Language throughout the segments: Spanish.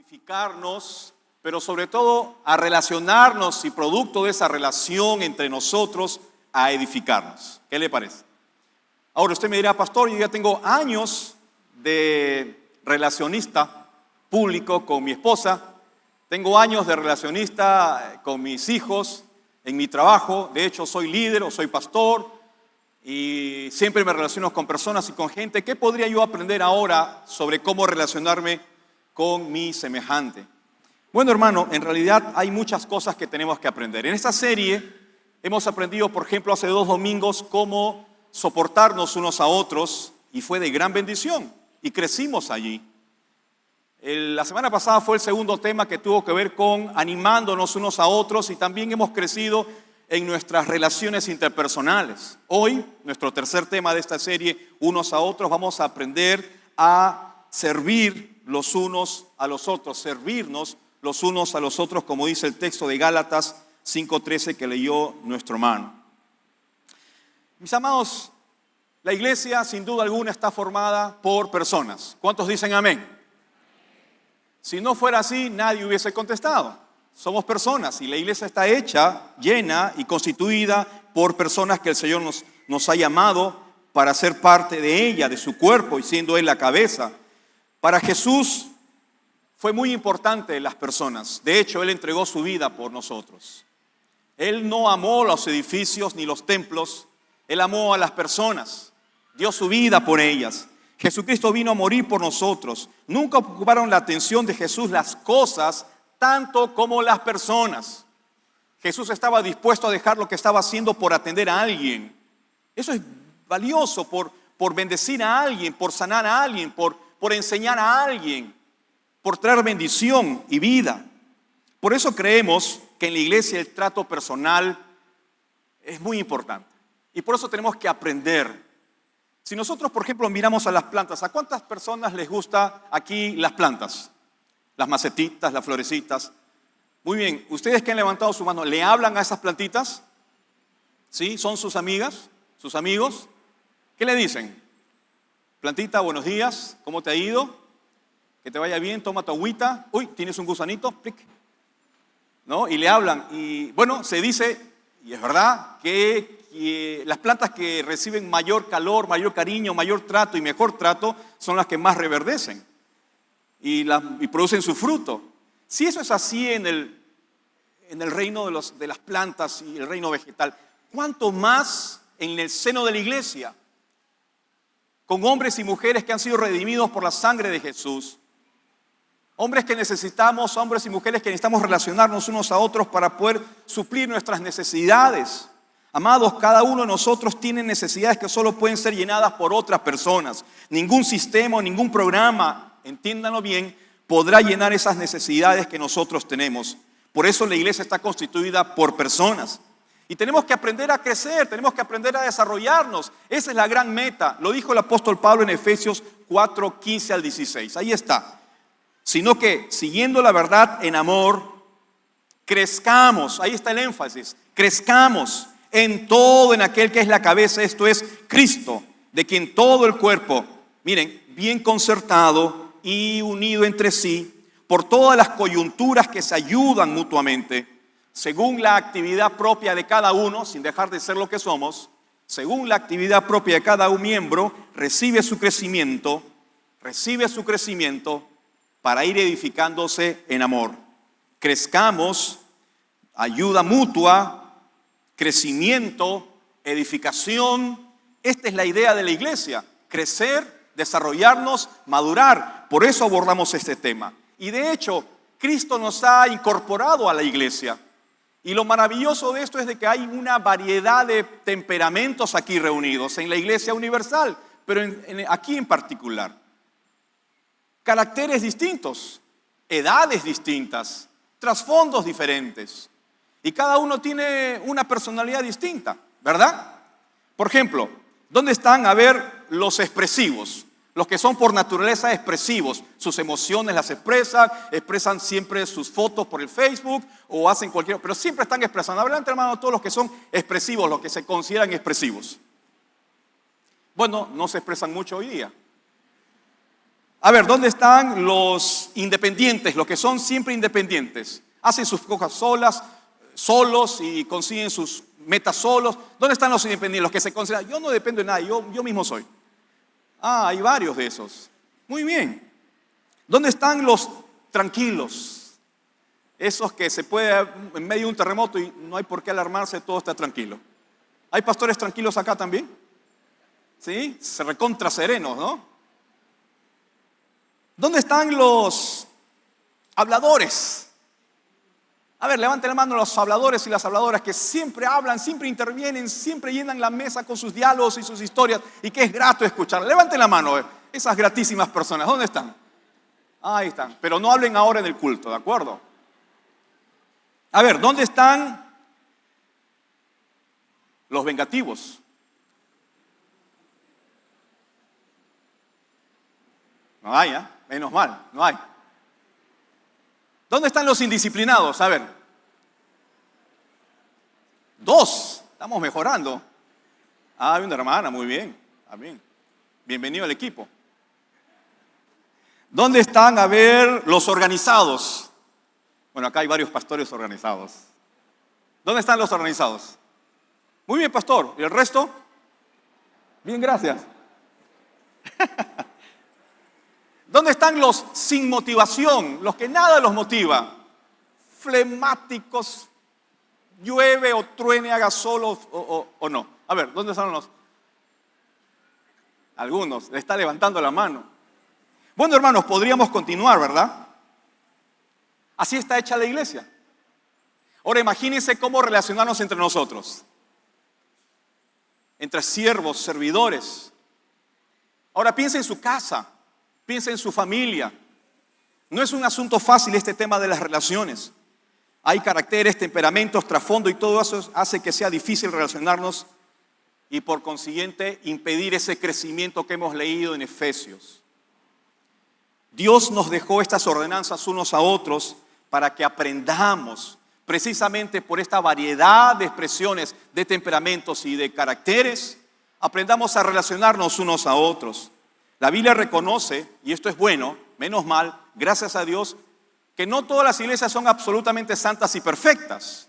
edificarnos, pero sobre todo a relacionarnos y producto de esa relación entre nosotros, a edificarnos. ¿Qué le parece? Ahora usted me dirá, pastor, yo ya tengo años de relacionista público con mi esposa, tengo años de relacionista con mis hijos, en mi trabajo, de hecho soy líder o soy pastor y siempre me relaciono con personas y con gente. ¿Qué podría yo aprender ahora sobre cómo relacionarme con mi semejante? Bueno, hermano, en realidad hay muchas cosas que tenemos que aprender. En esta serie hemos aprendido, por ejemplo, hace 2 domingos cómo soportarnos unos a otros y fue de gran bendición y crecimos allí. La semana pasada fue el segundo tema que tuvo que ver con animándonos unos a otros y también hemos crecido en nuestras relaciones interpersonales. Hoy, nuestro tercer tema de esta serie, unos a otros, vamos a aprender a servir los unos a los otros, servirnos los unos a los otros, como dice el texto de Gálatas 5:13 que leyó nuestro hermano. Mis amados, la iglesia sin duda alguna está formada por personas. ¿Cuántos dicen amén? Si no fuera así, nadie hubiese contestado. Somos personas y la iglesia está hecha, llena y constituida por personas que el Señor nos ha llamado para ser parte de ella, de su cuerpo, y siendo Él la cabeza. Para Jesús fue muy importante las personas. De hecho, Él entregó su vida por nosotros. Él no amó los edificios ni los templos, Él amó a las personas, dio su vida por ellas. Jesucristo vino a morir por nosotros. Nunca ocuparon la atención de Jesús las cosas tanto como las personas. Jesús estaba dispuesto a dejar lo que estaba haciendo por atender a alguien. Eso es valioso, por bendecir a alguien, por sanar a alguien, por enseñar a alguien, por traer bendición y vida. Por eso creemos que en la iglesia el trato personal es muy importante. Y por eso tenemos que aprender. Si nosotros, por ejemplo, miramos a las plantas, ¿a cuántas personas les gusta aquí las plantas? Las macetitas, las florecitas. Muy bien, ustedes que han levantado su mano, ¿le hablan a esas plantitas? ¿Sí? ¿Son sus amigas? ¿Sus amigos? ¿Qué le dicen? Plantita, buenos días, ¿cómo te ha ido? Que te vaya bien, toma tu agüita. Uy, ¿tienes un gusanito? Plic. ¿No? Y le hablan. Y bueno, se dice, y es verdad, que las plantas que reciben mayor calor, mayor cariño, mayor trato y mejor trato son las que más reverdecen y producen su fruto. Si eso es así en el reino de las plantas y el reino vegetal, ¿cuánto más en el seno de la iglesia? Con hombres y mujeres que han sido redimidos por la sangre de Jesús. Hombres y mujeres que necesitamos relacionarnos unos a otros para poder suplir nuestras necesidades. Amados, cada uno de nosotros tiene necesidades que solo pueden ser llenadas por otras personas. Ningún sistema, ningún programa, entiéndanlo bien, podrá llenar esas necesidades que nosotros tenemos. Por eso la iglesia está constituida por personas. Y tenemos que aprender a crecer, tenemos que aprender a desarrollarnos. Esa es la gran meta. Lo dijo el apóstol Pablo en Efesios 4:15 al 16. Ahí está. Sino que, siguiendo la verdad en amor, crezcamos. Ahí está el énfasis. Crezcamos en todo, en aquel que es la cabeza, esto es Cristo, de quien todo el cuerpo, miren, bien concertado y unido entre sí, por todas las coyunturas que se ayudan mutuamente, según la actividad propia de cada uno, sin dejar de ser lo que somos, según la actividad propia de cada un miembro, recibe su crecimiento para ir edificándose en amor. Crezcamos, ayuda mutua, crecimiento, edificación. Esta es la idea de la iglesia: crecer, desarrollarnos, madurar. Por eso abordamos este tema. Y de hecho, Cristo nos ha incorporado a la iglesia. Y lo maravilloso de esto es de que hay una variedad de temperamentos aquí reunidos en la iglesia universal, pero aquí en particular. Caracteres distintos, edades distintas, trasfondos diferentes. Y cada uno tiene una personalidad distinta, ¿verdad? Por ejemplo, ¿dónde están, a ver, los expresivos? Los que son por naturaleza expresivos. Sus emociones las expresan siempre sus fotos por el Facebook o hacen cualquier... Pero siempre están expresando. Adelante, hermano, todos los que son expresivos, los que se consideran expresivos. Bueno, no se expresan mucho hoy día. A ver, ¿dónde están los independientes, los que son siempre independientes? Hacen sus cosas solos y consiguen sus metas solos. ¿Dónde están los independientes, los que se consideran, yo no dependo de nadie, yo mismo soy? Ah, hay varios de esos. Muy bien. ¿Dónde están los tranquilos? Esos que se puede en medio de un terremoto y no hay por qué alarmarse, todo está tranquilo. ¿Hay pastores tranquilos acá también? ¿Sí? Se recontra serenos, ¿no? ¿Dónde están los habladores? A ver, levanten la mano los habladores y las habladoras que siempre hablan, siempre intervienen, siempre llenan la mesa con sus diálogos y sus historias y que es grato escuchar. Levanten la mano, esas gratísimas personas. ¿Dónde están? Ahí están. Pero no hablen ahora en el culto, ¿de acuerdo? A ver, ¿dónde están los vengativos? No hay, ¿eh? Menos mal, no hay. ¿Dónde están los indisciplinados? A ver. 2, estamos mejorando. Ah, hay una hermana, muy bien. Amén. Bienvenido al equipo. ¿Dónde están, a ver, los organizados? Bueno, acá hay varios pastores organizados. ¿Dónde están los organizados? Muy bien, pastor. ¿Y el resto? Bien, gracias. ¿Dónde están los sin motivación? Los que nada los motiva. Flemáticos, llueve o truene, haga sol o no. A ver, ¿dónde están los? Algunos, le está levantando la mano. Bueno, hermanos, podríamos continuar, ¿verdad? Así está hecha la iglesia. Ahora imagínense cómo relacionarnos entre nosotros. Entre siervos, servidores. Ahora piensa en su casa. Piensa en su familia. No es un asunto fácil este tema de las relaciones. Hay caracteres, temperamentos, trasfondo y todo eso hace que sea difícil relacionarnos y por consiguiente impedir ese crecimiento que hemos leído en Efesios. Dios nos dejó estas ordenanzas unos a otros para que aprendamos precisamente por esta variedad de expresiones, de temperamentos y de caracteres, aprendamos a relacionarnos unos a otros. La Biblia reconoce, y esto es bueno, menos mal, gracias a Dios, que no todas las iglesias son absolutamente santas y perfectas.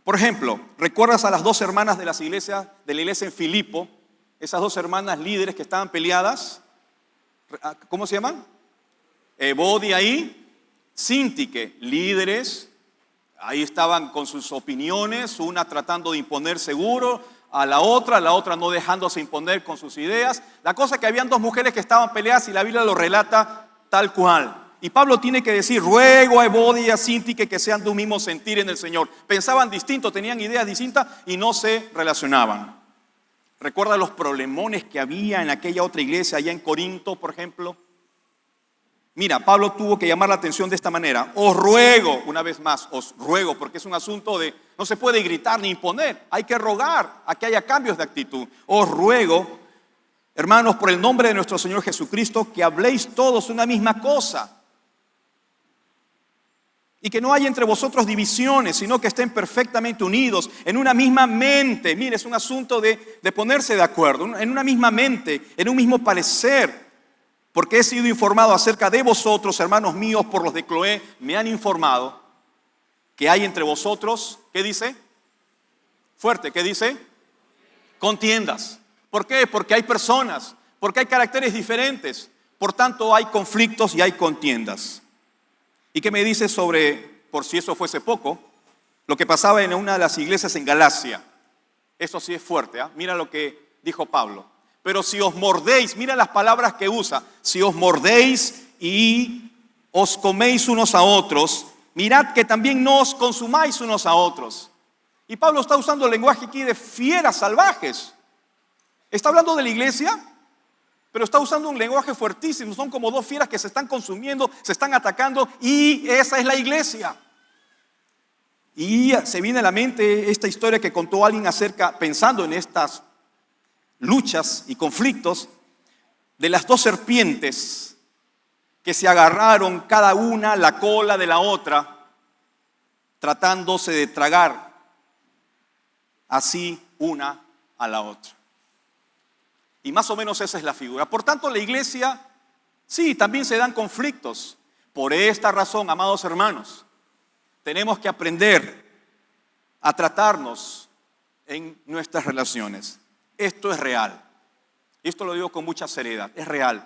Por ejemplo, ¿recuerdas a las 2 hermanas de la iglesia en Filipo? Esas 2 hermanas líderes que estaban peleadas. ¿Cómo se llaman? Evodia y Síntique, líderes. Ahí estaban con sus opiniones, una tratando de imponer seguro a la otra no dejándose imponer con sus ideas. La cosa es que habían 2 mujeres que estaban peleadas y la Biblia lo relata tal cual. Y Pablo tiene que decir, ruego a Evodia y a Síntique que sean de un mismo sentir en el Señor. Pensaban distinto, tenían ideas distintas y no se relacionaban. ¿Recuerda los problemones que había en aquella otra iglesia allá en Corinto, por ejemplo? Mira, Pablo tuvo que llamar la atención de esta manera. Os ruego, una vez más, os ruego, porque es un asunto de, no se puede gritar ni imponer, hay que rogar a que haya cambios de actitud. Os ruego, hermanos, por el nombre de nuestro Señor Jesucristo, que habléis todos una misma cosa. Y que no haya entre vosotros divisiones, sino que estén perfectamente unidos en una misma mente. Mire, es un asunto de ponerse de acuerdo, en una misma mente, en un mismo parecer. Porque he sido informado acerca de vosotros, hermanos míos, por los de Cloé, me han informado que hay entre vosotros, ¿qué dice? Fuerte, ¿qué dice? Contiendas. ¿Por qué? Porque hay personas, porque hay caracteres diferentes, por tanto hay conflictos y hay contiendas. ¿Y qué me dice sobre, por si eso fuese poco, lo que pasaba en una de las iglesias en Galacia? Eso sí es fuerte, ¿eh? Mira lo que dijo Pablo. Pero si os mordéis, mira las palabras que usa, si os mordéis y os coméis unos a otros, mirad que también no os consumáis unos a otros. Y Pablo está usando el lenguaje aquí de fieras salvajes. Está hablando de la iglesia, pero está usando un lenguaje fuertísimo. Son como 2 fieras que se están consumiendo, se están atacando y esa es la iglesia. Y se viene a la mente esta historia que contó alguien acerca, pensando en estas luchas y conflictos, de las 2 serpientes que se agarraron cada una la cola de la otra, tratándose de tragar así una a la otra. Y más o menos esa es la figura. Por tanto, la iglesia Sí, también se dan conflictos. Por esta razón, amados hermanos, tenemos que aprender a tratarnos en nuestras relaciones. Esto es real. Y esto lo digo con mucha seriedad. Es real.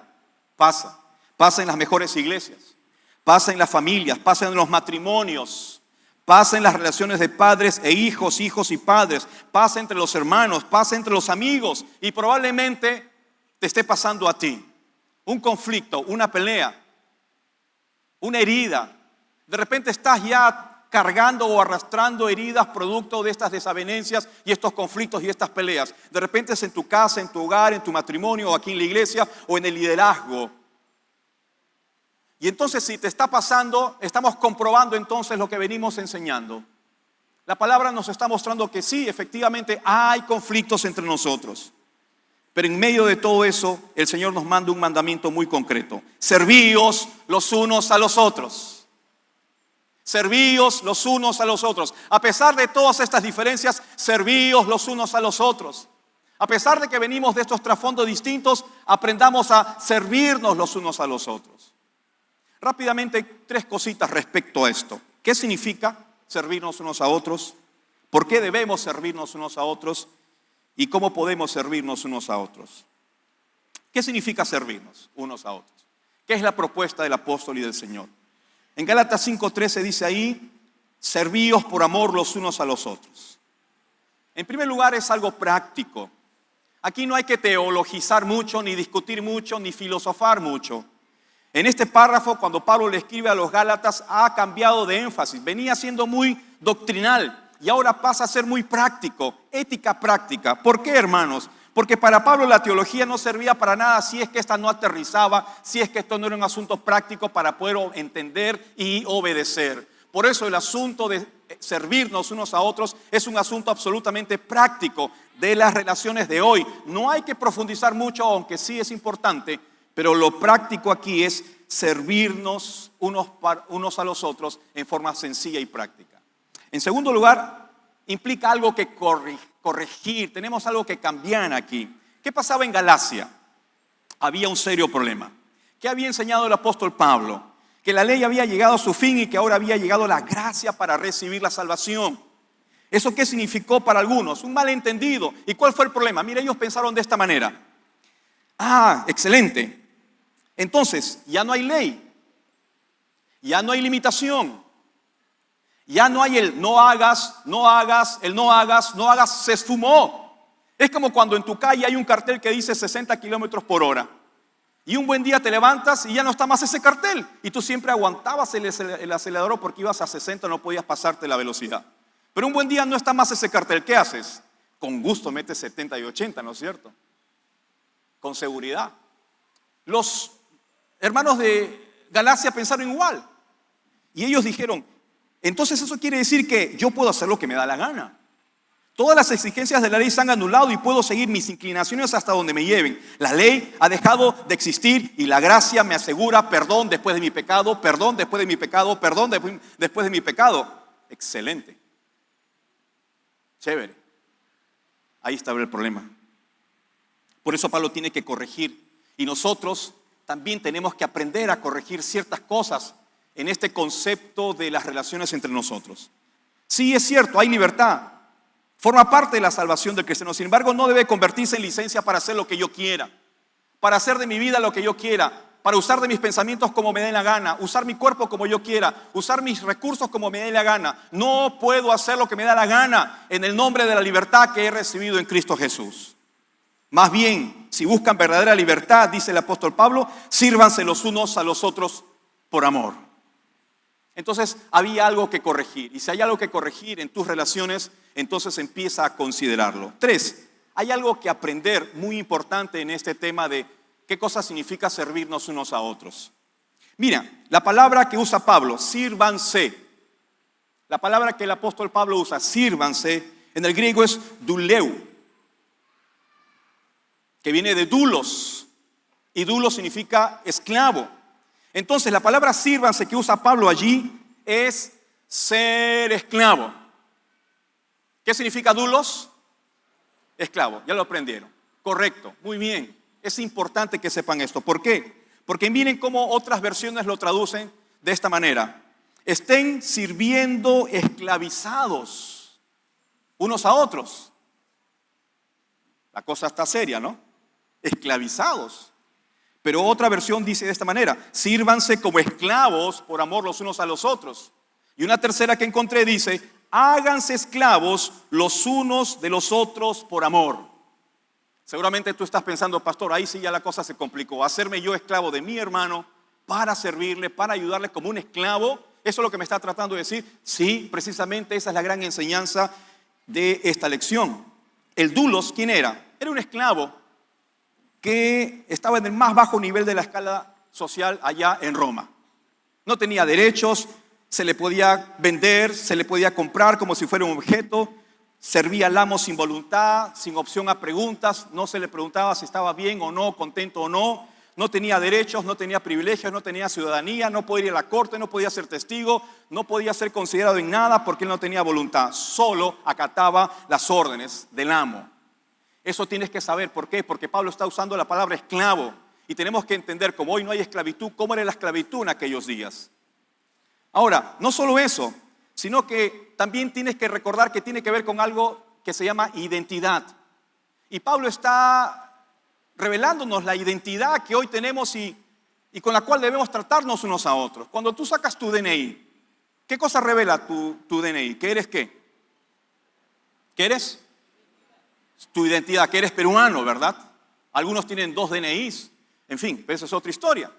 Pasa. Pasa en las mejores iglesias. Pasa en las familias. Pasa en los matrimonios. Pasa en las relaciones de padres e hijos, hijos y padres. Pasa entre los hermanos. Pasa entre los amigos. Y probablemente te esté pasando a ti. Un conflicto, una pelea, una herida. De repente estás ya cargando o arrastrando heridas producto de estas desavenencias y estos conflictos y estas peleas. De repente es en tu casa, en tu hogar, en tu matrimonio, o aquí en la iglesia, o en el liderazgo. Y entonces, si te está pasando, estamos comprobando entonces lo que venimos enseñando. La palabra nos está mostrando que sí, efectivamente hay conflictos entre nosotros. Pero en medio de todo eso, el Señor nos manda un mandamiento muy concreto. Servíos los unos a los otros. Servíos los unos a los otros. A pesar de todas estas diferencias, servíos los unos a los otros. A pesar de que venimos de estos trasfondos distintos, aprendamos a servirnos los unos a los otros. Rápidamente, 3 cositas respecto a esto. ¿Qué significa servirnos unos a otros? ¿Por qué debemos servirnos unos a otros? ¿Y cómo podemos servirnos unos a otros? ¿Qué significa servirnos unos a otros? ¿Qué es la propuesta del apóstol y del Señor? En Gálatas 5:13 dice ahí, servíos por amor los unos a los otros. En primer lugar, es algo práctico. Aquí no hay que teologizar mucho, ni discutir mucho, ni filosofar mucho. En este párrafo, cuando Pablo le escribe a los Gálatas, ha cambiado de énfasis. Venía siendo muy doctrinal y ahora pasa a ser muy práctico, ética práctica. ¿Por qué, hermanos? Porque para Pablo la teología no servía para nada si es que esta no aterrizaba, si es que esto no era un asunto práctico para poder entender y obedecer. Por eso el asunto de servirnos unos a otros es un asunto absolutamente práctico de las relaciones de hoy. No hay que profundizar mucho, aunque sí es importante, pero lo práctico aquí es servirnos unos a los otros en forma sencilla y práctica. En segundo lugar, implica algo que corregir. Tenemos algo que cambiar aquí. ¿Qué pasaba en Galacia? Había un serio problema. ¿Qué había enseñado el apóstol Pablo? Que la ley había llegado a su fin y que ahora había llegado la gracia para recibir la salvación. ¿Eso qué significó para algunos? Un malentendido. ¿Y cuál fue el problema? Mira, ellos pensaron de esta manera. Excelente. Entonces, ya no hay ley. Ya no hay limitación. Ya no hay el no hagas, el no hagas, se esfumó. Es como cuando en tu calle hay un cartel que dice 60 kilómetros por hora. Y un buen día te levantas y ya no está más ese cartel. Y tú siempre aguantabas el acelerador porque ibas a 60, no podías pasarte la velocidad. Pero un buen día no está más ese cartel. ¿Qué haces? Con gusto metes 70 y 80, ¿no es cierto? Con seguridad. Los hermanos de Galacia pensaron igual. Y ellos dijeron, entonces eso quiere decir que yo puedo hacer lo que me da la gana. Todas las exigencias de la ley se han anulado y puedo seguir mis inclinaciones hasta donde me lleven. La ley ha dejado de existir y la gracia me asegura perdón después de mi pecado, perdón después de mi pecado, perdón después de mi pecado. Excelente. Chévere. Ahí estaba el problema. Por eso Pablo tiene que corregir. Y nosotros también tenemos que aprender a corregir ciertas cosas en este concepto de las relaciones entre nosotros. Sí, es cierto, hay libertad. Forma parte de la salvación del cristiano. Sin embargo, no debe convertirse en licencia para hacer lo que yo quiera, para hacer de mi vida lo que yo quiera, para usar de mis pensamientos como me dé la gana, usar mi cuerpo como yo quiera, usar mis recursos como me dé la gana. No puedo hacer lo que me da la gana en el nombre de la libertad que he recibido en Cristo Jesús. Más bien, si buscan verdadera libertad, dice el apóstol Pablo, sírvanse los unos a los otros por amor. Entonces había algo que corregir. Y si hay algo que corregir en tus relaciones, entonces empieza a considerarlo. 3, hay algo que aprender muy importante en este tema de qué cosa significa servirnos unos a otros. Mira, la palabra que usa Pablo, sírvanse. La palabra que el apóstol Pablo usa, sírvanse, en el griego es douleu, que viene de doulos. Y doulos significa esclavo. Entonces, la palabra sírvanse que usa Pablo allí es ser esclavo. ¿Qué significa doulos? Esclavo, ya lo aprendieron. Correcto, muy bien. Es importante que sepan esto. ¿Por qué? Porque miren cómo otras versiones lo traducen de esta manera. Estén sirviendo esclavizados unos a otros. La cosa está seria, ¿no? Esclavizados. Pero otra versión dice de esta manera: sírvanse como esclavos por amor los unos a los otros. Y una tercera que encontré dice: háganse esclavos los unos de los otros por amor. Seguramente tú estás pensando, pastor, ahí sí ya la cosa se complicó. Hacerme yo esclavo de mi hermano para servirle, para ayudarle como un esclavo. ¿Eso es lo que me está tratando de decir? Sí, precisamente esa es la gran enseñanza de esta lección. El doulos, ¿quién era? Era un esclavo que estaba en el más bajo nivel de la escala social allá en Roma. No tenía derechos, se le podía vender, se le podía comprar como si fuera un objeto, servía al amo sin voluntad, sin opción a preguntas, no se le preguntaba si estaba bien o no, contento o no, no tenía derechos, no tenía privilegios, no tenía ciudadanía, no podía ir a la corte, no podía ser testigo, no podía ser considerado en nada porque él no tenía voluntad, solo acataba las órdenes del amo. Eso tienes que saber, ¿por qué? Porque Pablo está usando la palabra esclavo y tenemos que entender, como hoy no hay esclavitud, cómo era la esclavitud en aquellos días. Ahora, no solo eso, sino que también tienes que recordar que tiene que ver con algo que se llama identidad. Y Pablo está revelándonos la identidad que hoy tenemos y con la cual debemos tratarnos unos a otros. Cuando tú sacas tu DNI, ¿qué cosa revela tu DNI? ¿Qué eres qué? ¿Qué eres? Tu identidad, que eres peruano, ¿verdad? Algunos tienen 2 DNIs, en fin, esa es otra historia.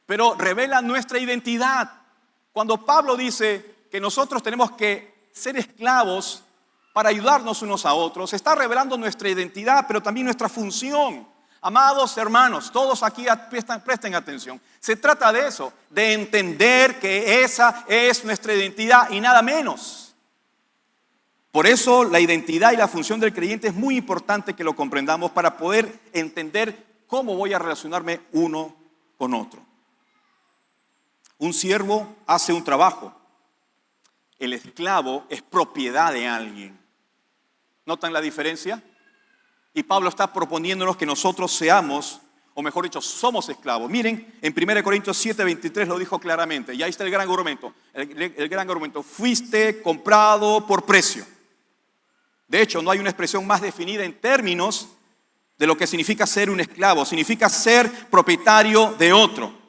Pero revela nuestra identidad. Cuando Pablo dice que nosotros tenemos que ser esclavos para ayudarnos unos a otros, está revelando nuestra identidad, pero también nuestra función. Amados hermanos, todos aquí presten atención. Se trata de eso, de entender que esa es nuestra identidad y nada menos. Por eso la identidad y la función del creyente es muy importante que lo comprendamos para poder entender cómo voy a relacionarme uno con otro. Un siervo hace un trabajo. El esclavo es propiedad de alguien. ¿Notan la diferencia? Y Pablo está proponiéndonos que nosotros seamos, o mejor dicho, somos esclavos. Miren, en 1 Corintios 7:23 lo dijo claramente. Y ahí está el gran argumento. El gran argumento. Fuiste comprado por precio. De hecho, no hay una expresión más definida en términos de lo que significa ser un esclavo. Significa ser propietario de otro.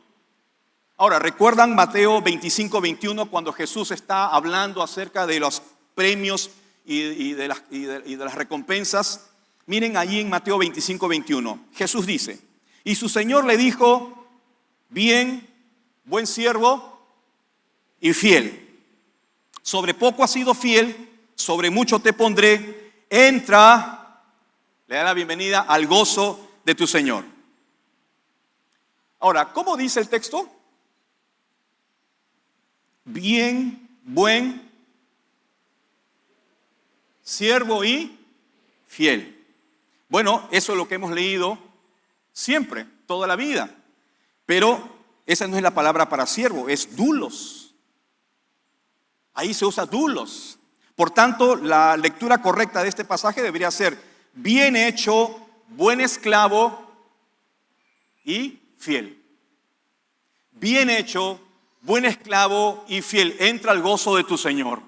Ahora, ¿recuerdan Mateo 25:21 cuando Jesús está hablando acerca de los premios y de las recompensas? Miren allí en Mateo 25:21. Jesús dice, y su Señor le dijo, bien, buen siervo y fiel. Sobre poco has sido fiel, sobre mucho te pondré, entra, le da la bienvenida al gozo de tu Señor. Ahora, ¿cómo dice el texto? Bien, buen siervo y fiel. Bueno, eso es lo que hemos leído siempre, toda la vida. Pero esa no es la palabra para siervo, es doulos. Ahí se usa doulos. Por tanto, la lectura correcta de este pasaje debería ser bien hecho, buen esclavo y fiel. Bien hecho, buen esclavo y fiel. Entra al gozo de tu Señor.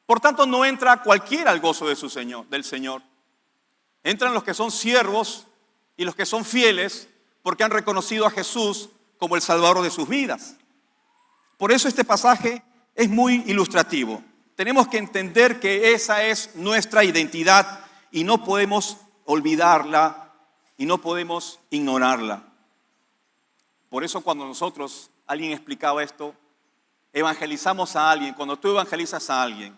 Por tanto, no entra cualquiera al gozo de del Señor. Entran los que son siervos y los que son fieles porque han reconocido a Jesús como el Salvador de sus vidas. Por eso este pasaje es muy ilustrativo. Tenemos que entender que esa es nuestra identidad y no podemos olvidarla y no podemos ignorarla. Por eso cuando nosotros, alguien explicaba esto, evangelizamos a alguien, cuando tú evangelizas a alguien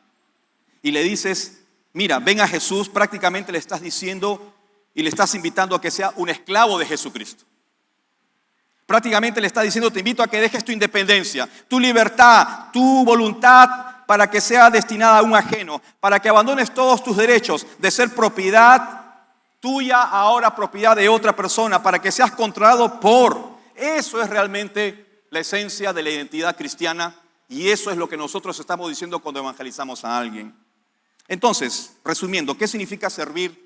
y le dices, mira, ven a Jesús, prácticamente le estás diciendo y le estás invitando a que sea un esclavo de Jesucristo. Prácticamente le estás diciendo, te invito a que dejes tu independencia, tu libertad, tu voluntad, para que sea destinada a un ajeno, para que abandones todos tus derechos de ser propiedad tuya, ahora propiedad de otra persona, para que seas controlado por. Eso es realmente la esencia de la identidad cristiana y eso es lo que nosotros estamos diciendo cuando evangelizamos a alguien. Entonces, resumiendo, ¿qué significa servirnos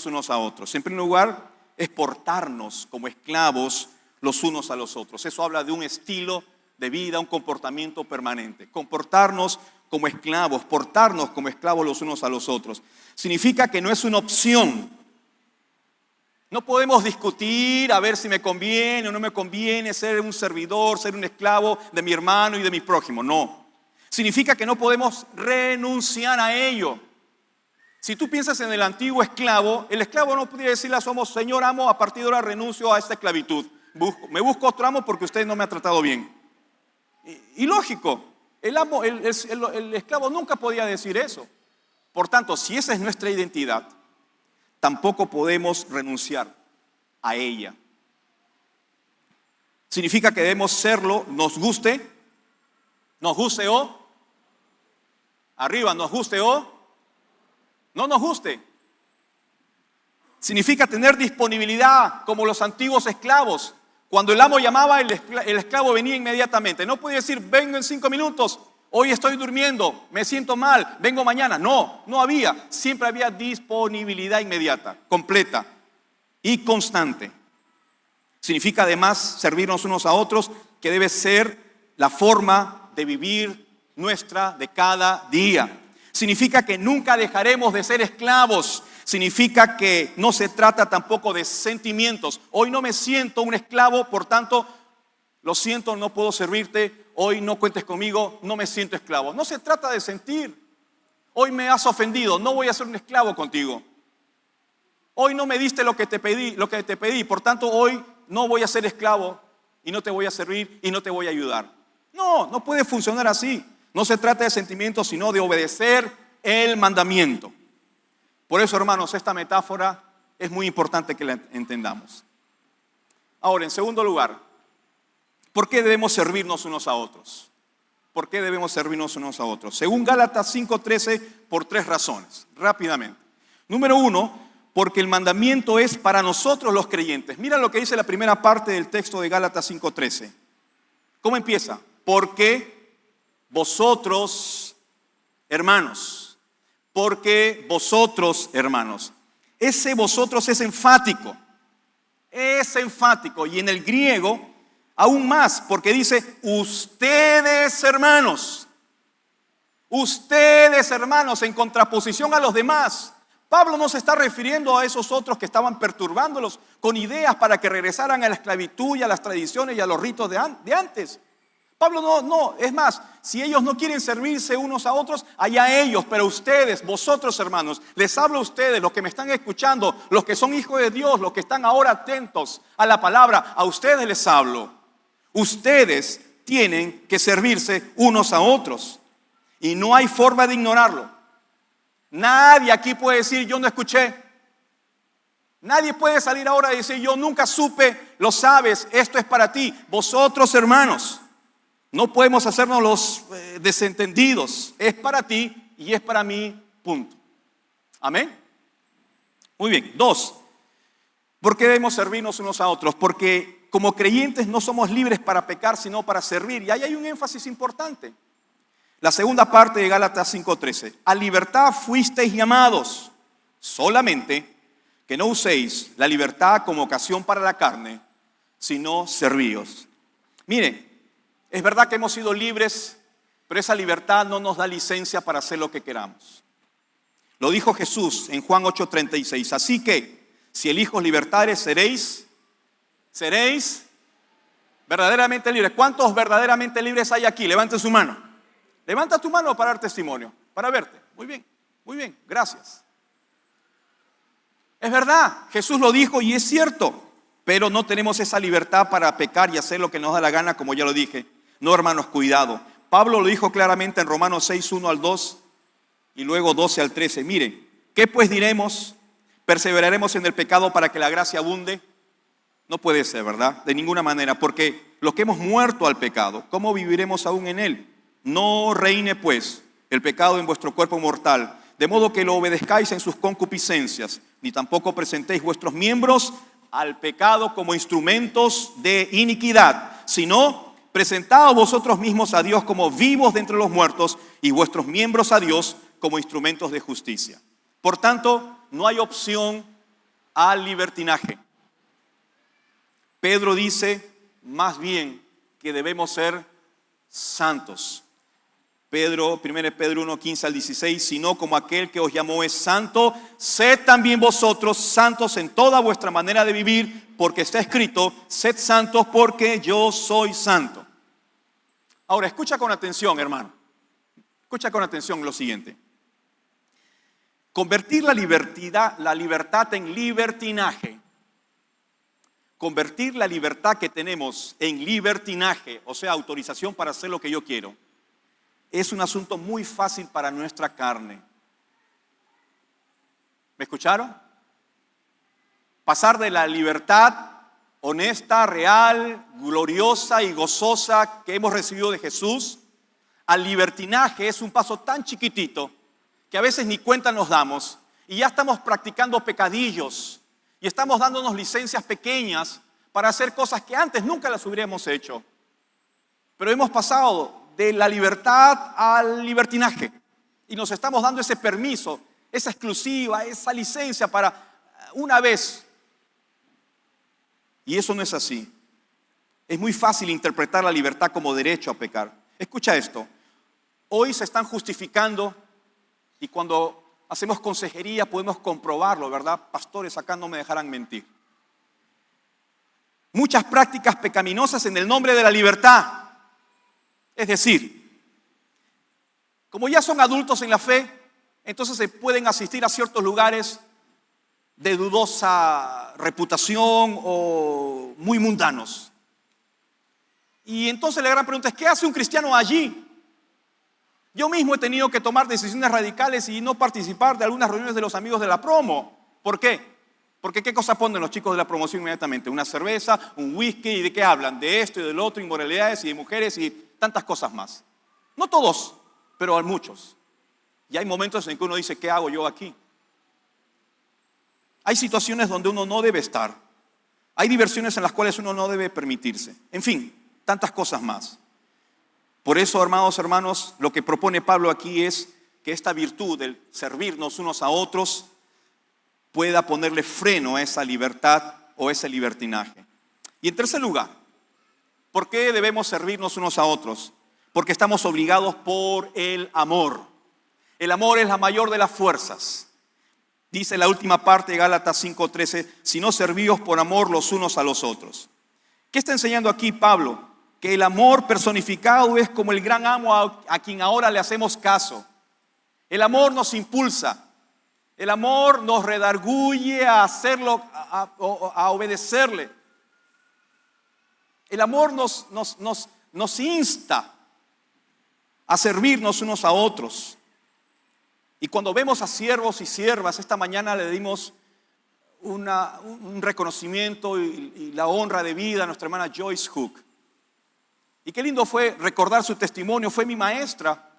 unos a otros? En primer lugar, es portarnos como esclavos los unos a los otros. Eso habla de un estilo de vida, un comportamiento permanente. Comportarnos como esclavos, portarnos como esclavos los unos a los otros. Significa que no es una opción. No podemos discutir a ver si me conviene o no me conviene ser un servidor, ser un esclavo de mi hermano y de mi prójimo. No. Significa que no podemos renunciar a ello. Si tú piensas en el antiguo esclavo, el esclavo no podía decirle a su amo: Señor amo, a partir de ahora renuncio a esta esclavitud. Me busco otro amo porque usted no me ha tratado bien. Y lógico, el esclavo nunca podía decir eso. Por tanto, si esa es nuestra identidad, tampoco podemos renunciar a ella. Significa que debemos serlo, nos guste o, arriba, nos guste o no nos guste. Significa tener disponibilidad como los antiguos esclavos. Cuando el amo llamaba, el esclavo venía inmediatamente. No podía decir: vengo en 5 minutos, hoy estoy durmiendo, me siento mal, vengo mañana. No había. Siempre había disponibilidad inmediata, completa y constante. Significa además servirnos unos a otros, que debe ser la forma de vivir nuestra de cada día. Significa que nunca dejaremos de ser esclavos. Significa que no se trata tampoco de sentimientos. Hoy no me siento un esclavo, por tanto, lo siento, no puedo servirte. Hoy no cuentes conmigo, no me siento esclavo. No se trata de sentir. Hoy me has ofendido, no voy a ser un esclavo contigo. Hoy no me diste lo que te pedí, por tanto, hoy no voy a ser esclavo y no te voy a servir y no te voy a ayudar. No puede funcionar así. No se trata de sentimientos, sino de obedecer el mandamiento. Por eso, hermanos, esta metáfora es muy importante que la entendamos. Ahora, en segundo lugar, ¿por qué debemos servirnos unos a otros? ¿Por qué debemos servirnos unos a otros? Según Gálatas 5:13, por 3 razones, rápidamente. Número 1, porque el mandamiento es para nosotros los creyentes. Mira lo que dice la primera parte del texto de Gálatas 5:13. ¿Cómo empieza? Porque vosotros, hermanos. Porque vosotros, hermanos. Ese vosotros es enfático. Es enfático. Y en el griego, aún más, porque dice: ustedes, hermanos. Ustedes, hermanos, en contraposición a los demás. Pablo no se está refiriendo a esos otros que estaban perturbándolos con ideas para que regresaran a la esclavitud y a las tradiciones y a los ritos de antes. Pablo no, es más, si ellos no quieren servirse unos a otros, allá ellos, pero ustedes, vosotros, hermanos, les hablo a ustedes, los que me están escuchando, los que son hijos de Dios, los que están ahora atentos a la palabra, a ustedes les hablo. Ustedes tienen que servirse unos a otros y no hay forma de ignorarlo. Nadie aquí puede decir: yo no escuché. Nadie puede salir ahora y decir: yo nunca supe. Lo sabes, esto es para ti. Vosotros, hermanos, no podemos hacernos los desentendidos. Es para ti y es para mí, punto. Amén. Muy bien. 2, ¿por qué debemos servirnos unos a otros? Porque como creyentes no somos libres para pecar, sino para servir. Y ahí hay un énfasis importante. La segunda parte de Gálatas 5:13. A libertad fuisteis llamados, solamente que no uséis la libertad como ocasión para la carne, sino servíos. Mire, es verdad que hemos sido libres, pero esa libertad no nos da licencia para hacer lo que queramos. Lo dijo Jesús en Juan 8:36. Así que, si el Hijo os libertares, seréis verdaderamente libres. ¿Cuántos verdaderamente libres hay aquí? Levanten su mano. Levanta tu mano para dar testimonio, para verte. Muy bien, gracias. Es verdad, Jesús lo dijo y es cierto, pero no tenemos esa libertad para pecar y hacer lo que nos da la gana, como ya lo dije. No, hermanos, cuidado. Pablo lo dijo claramente en Romanos 6, 1 al 2 y luego 12 al 13. Miren, ¿qué pues diremos? ¿Perseveraremos en el pecado para que la gracia abunde? No puede ser, ¿verdad? De ninguna manera, porque los que hemos muerto al pecado, ¿cómo viviremos aún en él? No reine pues el pecado en vuestro cuerpo mortal, de modo que lo obedezcáis en sus concupiscencias, ni tampoco presentéis vuestros miembros al pecado como instrumentos de iniquidad, sino presentaos vosotros mismos a Dios como vivos de entre los muertos y vuestros miembros a Dios como instrumentos de justicia. Por tanto, no hay opción al libertinaje. Pedro dice más bien que debemos ser santos. 1 Pedro 1, 15 al 16, sino como aquel que os llamó es santo, sed también vosotros santos en toda vuestra manera de vivir, porque está escrito, sed santos porque yo soy santo. Ahora, escucha con atención, hermano. Escucha con atención lo siguiente. Convertir la libertad en libertinaje. Convertir la libertad que tenemos en libertinaje, o sea, autorización para hacer lo que yo quiero, es un asunto muy fácil para nuestra carne. ¿Me escucharon? Pasar de la libertad honesta, real, gloriosa y gozosa que hemos recibido de Jesús al libertinaje es un paso tan chiquitito que a veces ni cuenta nos damos y ya estamos practicando pecadillos y estamos dándonos licencias pequeñas para hacer cosas que antes nunca las hubiéramos hecho. Pero hemos pasado de la libertad al libertinaje y nos estamos dando ese permiso, esa exclusiva, esa licencia para una vez. Y eso no es así. Es muy fácil interpretar la libertad como derecho a pecar. Escucha esto. Hoy se están justificando y cuando hacemos consejería podemos comprobarlo, ¿verdad? Pastores acá no me dejarán mentir. Muchas prácticas pecaminosas en el nombre de la libertad. Es decir, como ya son adultos en la fe, entonces se pueden asistir a ciertos lugares de dudosa reputación o muy mundanos. Y entonces la gran pregunta es, ¿qué hace un cristiano allí? Yo mismo he tenido que tomar decisiones radicales y no participar de algunas reuniones de los amigos de la promo. ¿Por qué? Porque ¿qué cosa ponen los chicos de la promoción inmediatamente? Una cerveza, un whisky, ¿y de qué hablan? De esto y del otro, inmoralidades y de mujeres y tantas cosas más. No todos, pero muchos. Y hay momentos en que uno dice, ¿qué hago yo aquí? Hay situaciones donde uno no debe estar. Hay diversiones en las cuales uno no debe permitirse. En fin, tantas cosas más. Por eso, hermanos, lo que propone Pablo aquí es que esta virtud del servirnos unos a otros pueda ponerle freno a esa libertad o ese libertinaje. Y en tercer lugar, ¿por qué debemos servirnos unos a otros? Porque estamos obligados por el amor. El amor es la mayor de las fuerzas. Dice la última parte de Gálatas 5:13, si no servíos por amor los unos a los otros. ¿Qué está enseñando aquí Pablo? Que el amor personificado es como el gran amo a quien ahora le hacemos caso. El amor nos impulsa. El amor nos redarguye a hacerlo, a obedecerle. El amor nos insta a servirnos unos a otros. Y cuando vemos a siervos y siervas, esta mañana le dimos un reconocimiento y la honra de vida a nuestra hermana Joyce Hook. Y qué lindo fue recordar su testimonio, fue mi maestra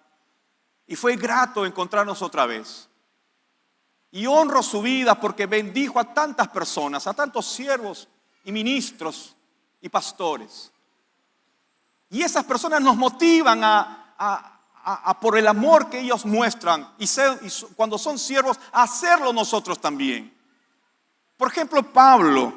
y fue grato encontrarnos otra vez. Y honro su vida porque bendijo a tantas personas, a tantos siervos y ministros y pastores. Y esas personas nos motivan por el amor que ellos muestran y cuando son siervos, a hacerlo nosotros también. Por ejemplo, Pablo,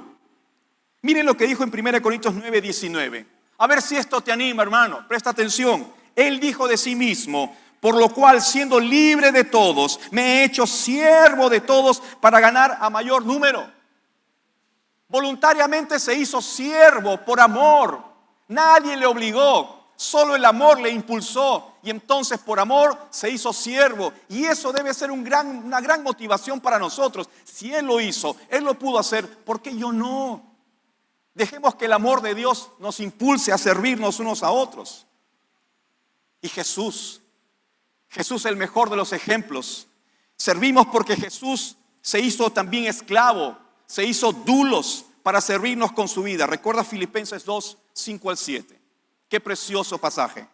miren lo que dijo en 1 Corintios 9:19. A ver si esto te anima, hermano, presta atención. Él dijo de sí mismo, por lo cual, siendo libre de todos, me he hecho siervo de todos para ganar a mayor número. Voluntariamente se hizo siervo por amor. Nadie le obligó, solo el amor le impulsó. Y entonces por amor se hizo siervo. Y eso debe ser una gran motivación para nosotros. Si Él lo hizo, Él lo pudo hacer, ¿por qué yo no? Dejemos que el amor de Dios nos impulse a servirnos unos a otros. Y Jesús el mejor de los ejemplos. Servimos porque Jesús se hizo también esclavo, se hizo dulos para servirnos con su vida. Recuerda Filipenses 2, 5 al 7. Qué precioso pasaje.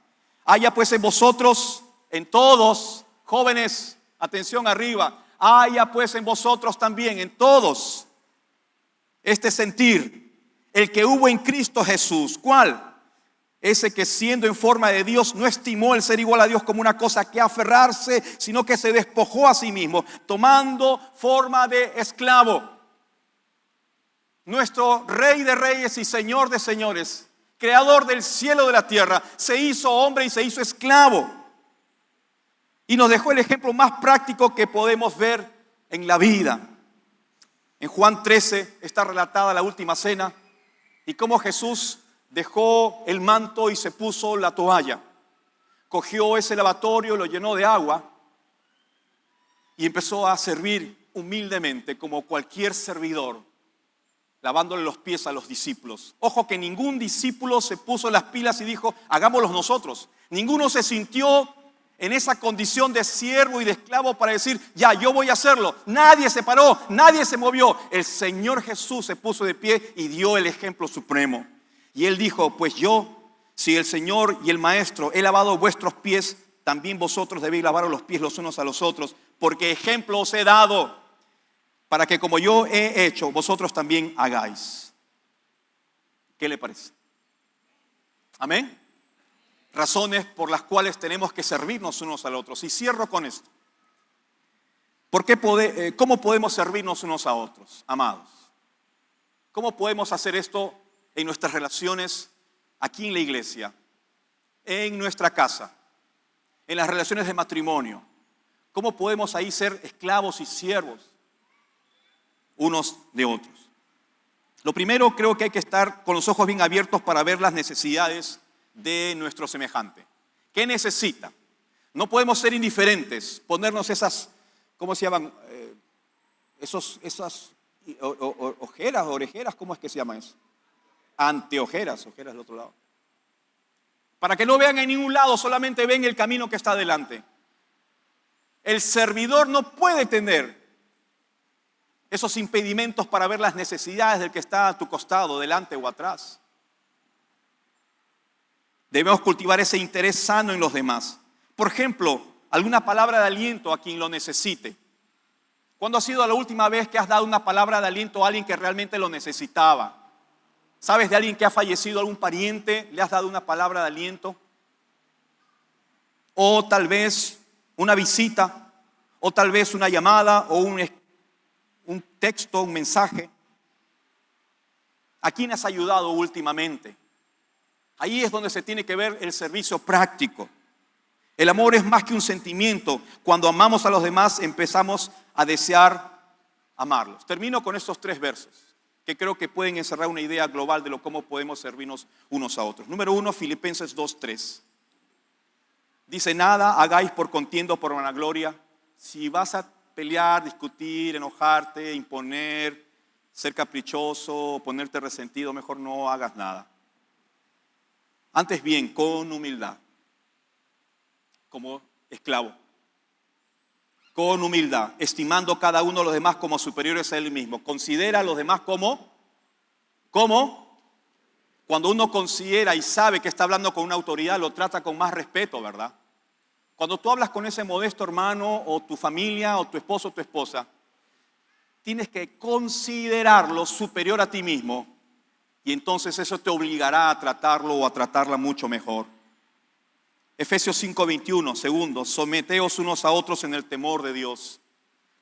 Haya pues en vosotros, en todos, jóvenes, atención arriba, haya pues en vosotros también, en todos, este sentir, el que hubo en Cristo Jesús. ¿Cuál? Ese que siendo en forma de Dios no estimó el ser igual a Dios como una cosa que aferrarse, sino que se despojó a sí mismo, tomando forma de esclavo. nuestro Rey de Reyes y Señor de Señores, Creador del cielo y de la tierra, se hizo hombre y se hizo esclavo. Y nos dejó el ejemplo más práctico que podemos ver en la vida. En Juan 13 está relatada la última cena y cómo Jesús dejó el manto y se puso la toalla. Cogió ese lavatorio, lo llenó de agua y empezó a servir humildemente como cualquier servidor, lavándole los pies a los discípulos. Ojo que ningún discípulo se puso las pilas y dijo, hagámoslo nosotros. Ninguno se sintió en esa condición de siervo y de esclavo para decir, ya, yo voy a hacerlo. Nadie se paró, nadie se movió. El Señor Jesús se puso de pie y dio el ejemplo supremo. Y Él dijo, pues yo, si el Señor y el Maestro he lavado vuestros pies, también vosotros debéis lavaros los pies los unos a los otros, porque ejemplo os he dado, para que como yo he hecho, vosotros también hagáis. ¿Qué le parece? Amén. Razones por las cuales tenemos que servirnos unos a los otros. Y cierro con esto. ¿Cómo podemos servirnos unos a otros, amados? ¿Cómo podemos hacer esto en nuestras relaciones aquí en la iglesia, en nuestra casa, en las relaciones de matrimonio? ¿Cómo podemos ahí ser esclavos y siervos unos de otros? Lo primero, creo que hay que estar con los ojos bien abiertos para ver las necesidades de nuestro semejante. ¿Qué necesita? No podemos ser indiferentes, ponernos esas, ¿cómo se llaman? Esas ojeras, orejeras, ¿cómo es que se llama eso? Anteojeras, ojeras del otro lado. Para que no vean en ningún lado, solamente ven el camino que está adelante. El servidor no puede tener esos impedimentos para ver las necesidades del que está a tu costado, delante o atrás. Debemos cultivar ese interés sano en los demás. Por ejemplo, alguna palabra de aliento a quien lo necesite. ¿Cuándo ha sido la última vez que has dado una palabra de aliento a alguien que realmente lo necesitaba? ¿Sabes de alguien que ha fallecido, algún pariente? ¿Le has dado una palabra de aliento? O tal vez una visita, o tal vez una llamada, o un texto, un mensaje. ¿A quién has ayudado últimamente? Ahí es donde se tiene que ver el servicio práctico. El amor es más que un sentimiento. Cuando amamos a los demás, empezamos a desear amarlos. Termino con estos 3 versos, que creo que pueden encerrar una idea global de cómo podemos servirnos unos a otros. Número 1, Filipenses 2:3. Dice, nada hagáis por contienda o por vanagloria. Si vas a pelear, discutir, enojarte, imponer, ser caprichoso, ponerte resentido, mejor no hagas nada. Antes bien, con humildad, como esclavo, con humildad, estimando cada uno de los demás como superiores a él mismo. Considera a los demás como, cuando uno considera y sabe que está hablando con una autoridad, lo trata con más respeto, ¿verdad? Cuando tú hablas con ese modesto hermano o tu familia o tu esposo o tu esposa, tienes que considerarlo superior a ti mismo. Y entonces eso te obligará a tratarlo o a tratarla mucho mejor. Efesios 5:21, segundo, someteos unos a otros en el temor de Dios,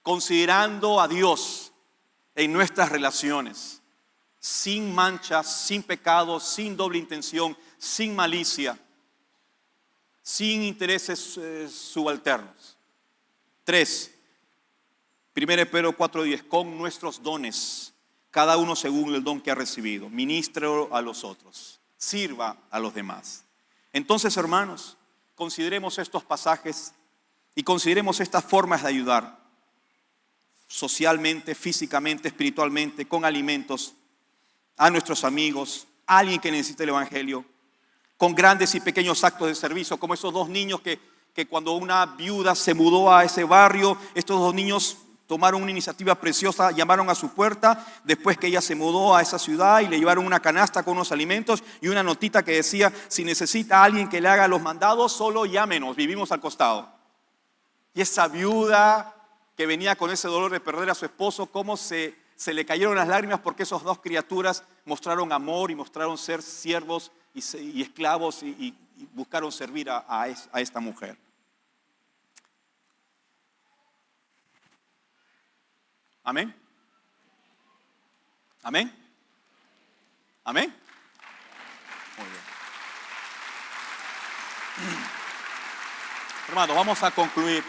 considerando a Dios en nuestras relaciones, sin manchas, sin pecado, sin doble intención, sin malicia, sin intereses subalternos. 3, 1 Pedro 4:10, con nuestros dones, cada uno según el don que ha recibido, ministre a los otros, sirva a los demás. Entonces, hermanos, consideremos estos pasajes y consideremos estas formas de ayudar socialmente, físicamente, espiritualmente, con alimentos a nuestros amigos, a alguien que necesite el evangelio, con grandes y pequeños actos de servicio, como esos 2 niños que cuando una viuda se mudó a ese barrio, estos 2 niños tomaron una iniciativa preciosa, llamaron a su puerta después que ella se mudó a esa ciudad y le llevaron una canasta con unos alimentos y una notita que decía, si necesita a alguien que le haga los mandados, solo llámenos, vivimos al costado. Y esa viuda que venía con ese dolor de perder a su esposo, cómo se le cayeron las lágrimas porque esas 2 criaturas mostraron amor y mostraron ser siervos y esclavos y buscaron servir a esta mujer. Amén. Amén. Amén. Muy bien. Hermanos, vamos a concluir.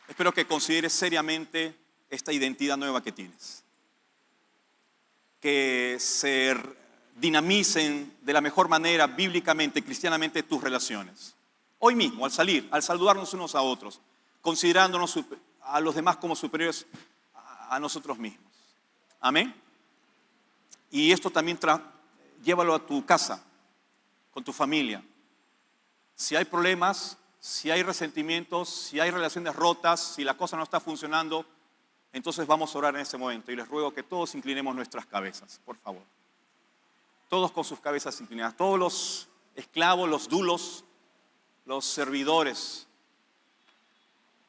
Espero que consideres seriamente esta identidad nueva que tienes. Que se dinamicen de la mejor manera, bíblicamente, cristianamente, tus relaciones. Hoy mismo, al salir, al saludarnos unos a otros, considerándonos a los demás como superiores a nosotros mismos. Amén. Y esto también llévalo a tu casa, con tu familia. Si hay problemas, si hay resentimientos, si hay relaciones rotas, si la cosa no está funcionando, entonces vamos a orar en ese momento. Y les ruego que todos inclinemos nuestras cabezas, por favor. Todos con sus cabezas inclinadas. Todos los esclavos, los dulos, los servidores,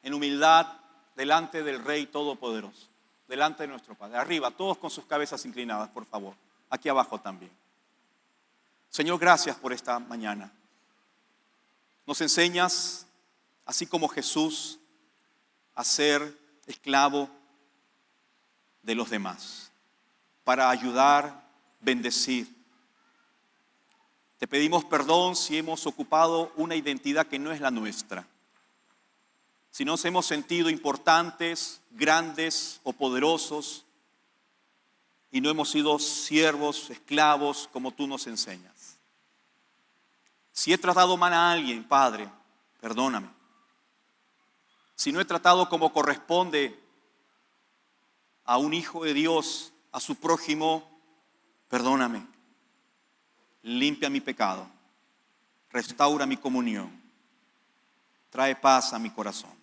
en humildad, delante del Rey Todopoderoso, delante de nuestro Padre. Arriba, todos con sus cabezas inclinadas, por favor. Aquí abajo también. Señor, gracias por esta mañana. Nos enseñas, así como Jesús, a ser esclavo de los demás, para ayudar, bendecir. Te pedimos perdón si hemos ocupado una identidad que no es la nuestra. Si nos hemos sentido importantes, grandes o poderosos y no hemos sido siervos, esclavos, como tú nos enseñas. Si he tratado mal a alguien, Padre, perdóname. Si no he tratado como corresponde a un hijo de Dios, a su prójimo, perdóname. Limpia mi pecado. Restaura mi comunión. Trae paz a mi corazón.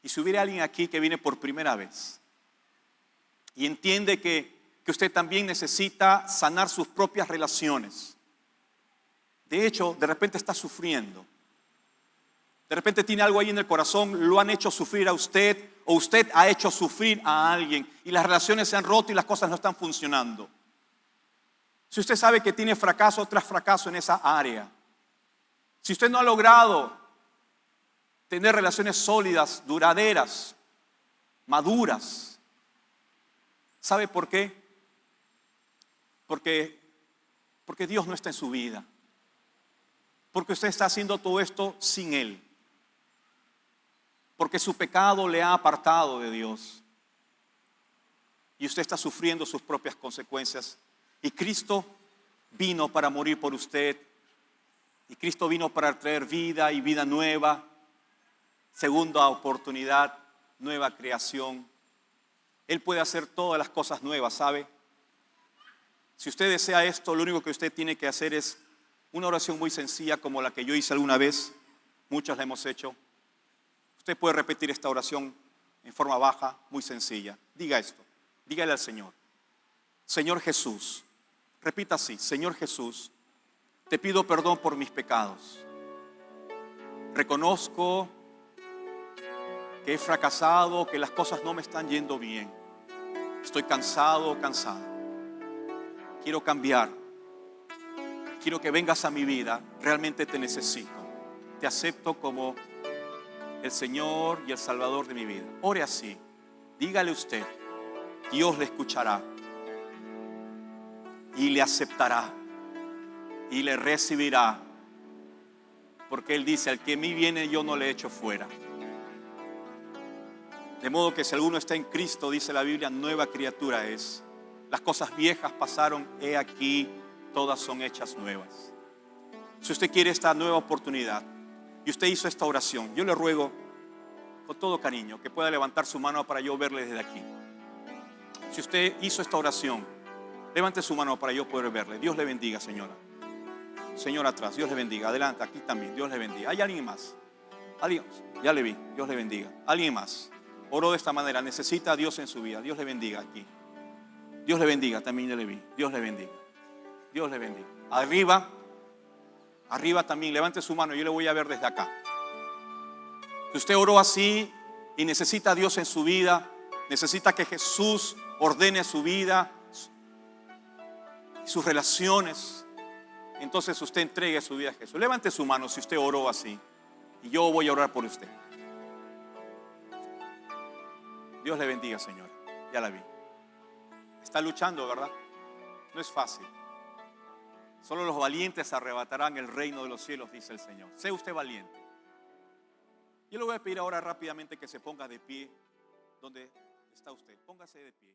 Y si hubiera alguien aquí que viene por primera vez y entiende que usted también necesita sanar sus propias relaciones. De hecho, de repente está sufriendo. De repente tiene algo ahí en el corazón, lo han hecho sufrir a usted o usted ha hecho sufrir a alguien y las relaciones se han roto y las cosas no están funcionando. Si usted sabe que tiene fracaso tras fracaso en esa área, si usted no ha logrado tener relaciones sólidas, duraderas, maduras, ¿sabe por qué? Porque Dios no está en su vida. Porque usted está haciendo todo esto sin Él. Porque su pecado le ha apartado de Dios. Y usted está sufriendo sus propias consecuencias. Y Cristo vino para morir por usted. Y Cristo vino para traer vida y vida nueva. Segunda oportunidad, nueva creación. Él puede hacer todas las cosas nuevas, ¿sabe? Si usted desea esto, lo único que usted tiene que hacer es una oración muy sencilla como la que yo hice alguna vez. Muchas la hemos hecho. Usted puede repetir esta oración en forma baja, muy sencilla. Diga esto. Dígale al Señor. Señor Jesús. Repita así. Señor Jesús, te pido perdón por mis pecados. Reconozco que he fracasado, que las cosas no me están yendo bien. Estoy cansado o cansada. Quiero cambiar. Quiero que vengas a mi vida. Realmente te necesito. Te acepto como el Señor y el Salvador de mi vida. Ore así. Dígale usted. Dios le escuchará. Y le aceptará. Y le recibirá. Porque Él dice, al que a mí viene yo no le echo fuera. De modo que si alguno está en Cristo, dice la Biblia, nueva criatura es. Las cosas viejas pasaron, he aquí, todas son hechas nuevas. Si usted quiere esta nueva oportunidad y usted hizo esta oración, yo le ruego con todo cariño que pueda levantar su mano para yo verle desde aquí. Si usted hizo esta oración, levante su mano para yo poder verle. Dios le bendiga, señora. Señora atrás, Dios le bendiga. Adelante, aquí también, Dios le bendiga. ¿Hay alguien más? ¿Alguien? Ya le vi, Dios le bendiga. ¿Alguien más? Oró de esta manera, necesita a Dios en su vida. Dios le bendiga aquí. Dios le bendiga, también ya le vi. Dios le bendiga. Dios le bendiga. Arriba también, levante su mano, yo le voy a ver desde acá. Si usted oró así y necesita a Dios en su vida, necesita que Jesús ordene su vida, sus relaciones, entonces usted entregue su vida a Jesús. Levante su mano si usted oró así y yo voy a orar por usted. Dios le bendiga, Señor. Ya la vi. Está luchando, ¿verdad? No es fácil. Solo los valientes arrebatarán el reino de los cielos, dice el Señor. Sea usted valiente. Yo le voy a pedir ahora rápidamente que se ponga de pie donde está usted. Póngase de pie.